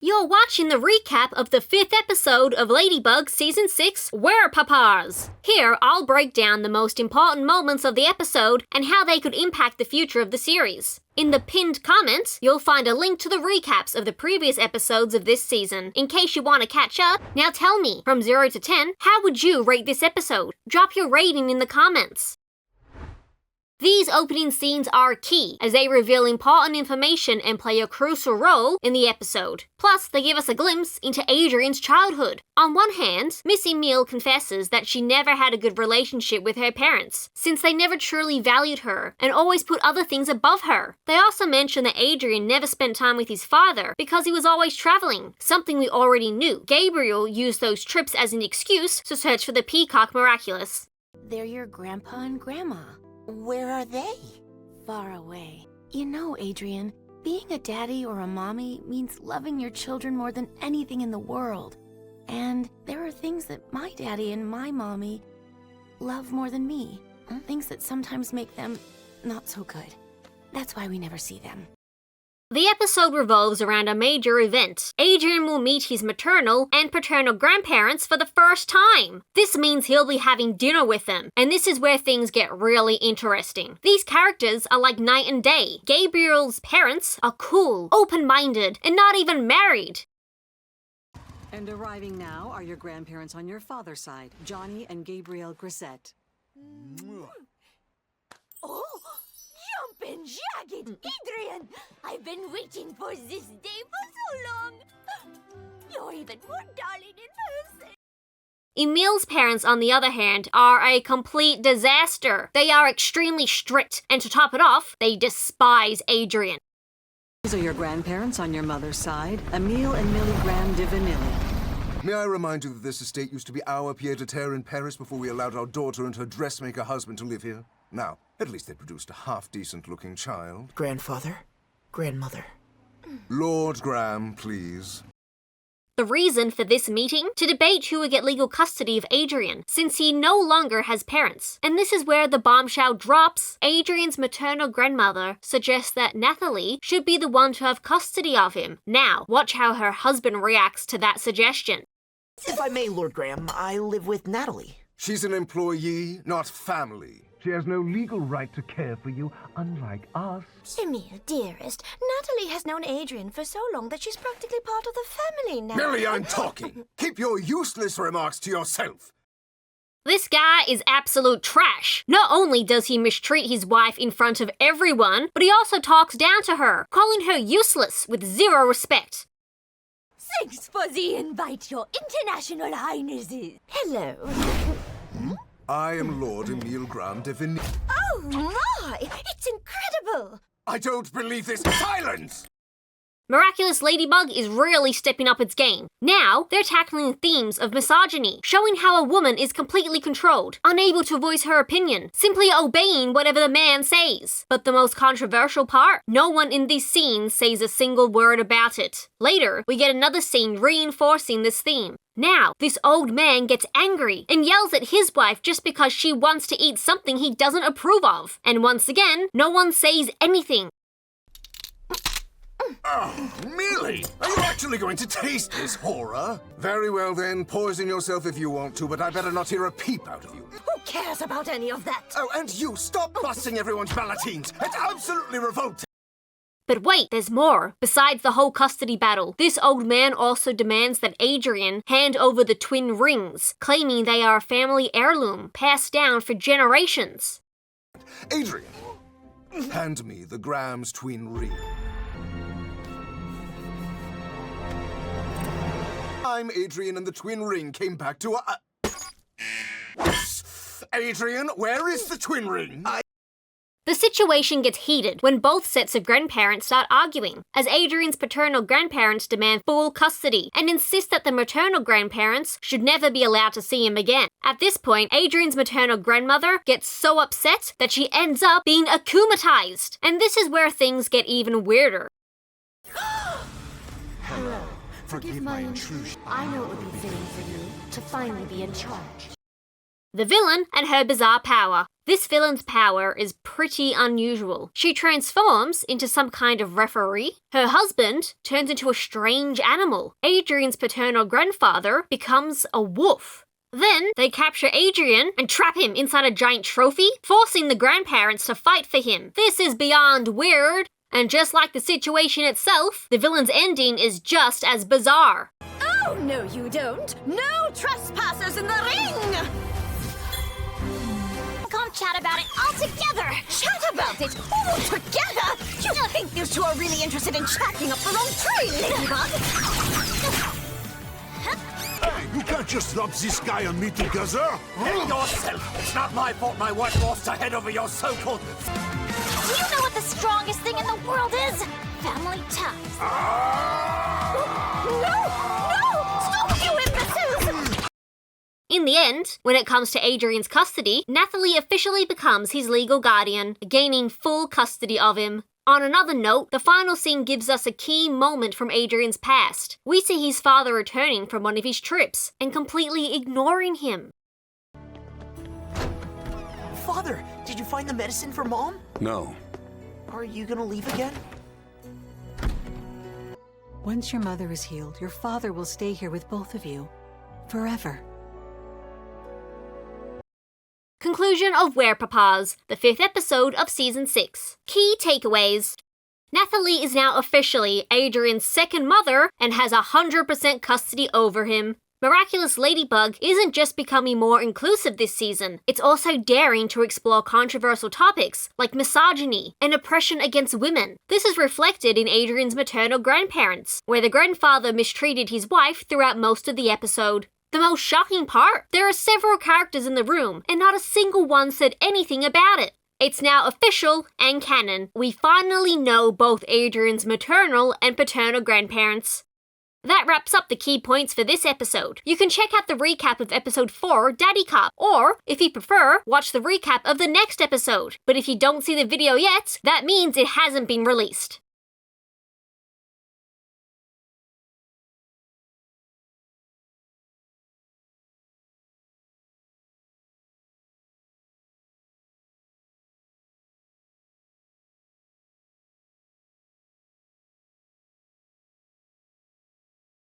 You're watching the recap of the 5th episode of Ladybug Season 6, WEREPAPAS. Here, I'll break down the most important moments of the episode and how they could impact the future of the series. In the pinned comments, you'll find a link to the recaps of the previous episodes of this season, in case you want to catch up. Now tell me, from 0 to 10, how would you rate this episode? Drop your rating in the comments. These opening scenes are key, as they reveal important information and play a crucial role in the episode. Plus, they give us a glimpse into Adrien's childhood. On one hand, Miss Emile confesses that she never had a good relationship with her parents, since they never truly valued her and always put other things above her. They also mention that Adrien never spent time with his father because he was always traveling, something we already knew. Gabriel used those trips as an excuse to search for the peacock Miraculous. They're your grandpa and grandma. Where are they? Far away. You know, Adrien, being a daddy or a mommy means loving your children more than anything in the world. And there are things that my daddy and my mommy love more than me. Things that sometimes make them not so good. That's why we never see them. The episode revolves around a major event. Adrien will meet his maternal and paternal grandparents for the first time. This means he'll be having dinner with them, and this is where things get really interesting. These characters are like night and day. Gabriel's parents are cool, open-minded, and not even married. And arriving now are your grandparents on your father's side, Johnny and Gabrielle Grissett. Oh! Jumpin' jagged! Adrien! I've been waiting for this day for so long! You're even more darling in person! Emile's parents, on the other hand, are a complete disaster. They are extremely strict, and to top it off, they despise Adrien. These are your grandparents on your mother's side, Emile and Millie Graham de Vanilli. May I remind you that this estate used to be our pied-à-terre in Paris before we allowed our daughter and her dressmaker husband to live here? Now, at least they produced a half-decent-looking child. Grandfather? Grandmother? Lord Graham, please. The reason for this meeting? To debate who would get legal custody of Adrien, since he no longer has parents. And this is where the bombshell drops. Adrien's maternal grandmother suggests that Nathalie should be the one to have custody of him. Now, watch how her husband reacts to that suggestion. If I may, Lord Graham, I live with Natalie. She's an employee, not family. She has no legal right to care for you, unlike us. Emile, dearest, Natalie has known Adrien for so long that she's practically part of the family now. Millie, I'm talking! Keep your useless remarks to yourself! This guy is absolute trash. Not only does he mistreat his wife in front of everyone, but he also talks down to her, calling her useless with zero respect. Thanks for the invite, your international highnesses. Hello. I am Lord Emile Graham de Vanilli. Oh my! It's incredible! I don't believe this. Silence! Miraculous Ladybug is really stepping up its game. Now, they're tackling themes of misogyny, showing how a woman is completely controlled, unable to voice her opinion, simply obeying whatever the man says. But the most controversial part? No one in these scenes says a single word about it. Later, we get another scene reinforcing this theme. Now, this old man gets angry and yells at his wife just because she wants to eat something he doesn't approve of. And once again, no one says anything. Oh, Millie! Are you actually going to taste this horror? Very well then, poison yourself if you want to, but I better not hear a peep out of you. Who cares about any of that? Oh, and you, stop busting everyone's ballotines! It's absolutely revolting! But wait, there's more. Besides the whole custody battle, this old man also demands that Adrien hand over the twin rings, claiming they are a family heirloom passed down for generations. Adrien, hand me the Graham's twin ring. I'm Adrien, and the twin ring came back to Adrien, where is the twin ring? The situation gets heated when both sets of grandparents start arguing, as Adrien's paternal grandparents demand full custody and insist that the maternal grandparents should never be allowed to see him again. At this point, Adrien's maternal grandmother gets so upset that she ends up being akumatized, and this is where things get even weirder. Hello. Forgive my intrusion. I know it would be fitting for you to finally be in charge. The villain and her bizarre power. This villain's power is pretty unusual. She transforms into some kind of referee. Her husband turns into a strange animal. Adrien's paternal grandfather becomes a wolf. Then they capture Adrien and trap him inside a giant trophy, forcing the grandparents to fight for him. This is beyond weird, and just like the situation itself, the villain's ending is just as bizarre. Oh, no you don't. No trespassers in the ring! Come chat about it all together. Chat about it all together? You think these two are really interested in chatting up their own tree, Ladybug? Hey, you can't just lump this guy and me together. Help yourself. It's not my fault my wife lost her head over your so-called... Do you know what the strongest thing in the world is? Family ties. No! Stop, you imbeciles! In the end, when it comes to Adrien's custody, Nathalie officially becomes his legal guardian, gaining full custody of him. On another note, the final scene gives us a key moment from Adrien's past. We see his father returning from one of his trips and completely ignoring him. Father, did you find the medicine for Mom? No. Are you gonna leave again? Once your mother is healed, your father will stay here with both of you. Forever. Conclusion of WEREPAPAS, the 5th episode of Season 6. Key takeaways. Nathalie is now officially Adrien's second mother and has 100% custody over him. Miraculous Ladybug isn't just becoming more inclusive this season, it's also daring to explore controversial topics like misogyny and oppression against women. This is reflected in Adrien's maternal grandparents, where the grandfather mistreated his wife throughout most of the episode. The most shocking part? There are several characters in the room, and not a single one said anything about it. It's now official and canon. We finally know both Adrien's maternal and paternal grandparents. That wraps up the key points for this episode. You can check out the recap of episode 4, Daddy Cop, or, if you prefer, watch the recap of the next episode. But if you don't see the video yet, that means it hasn't been released.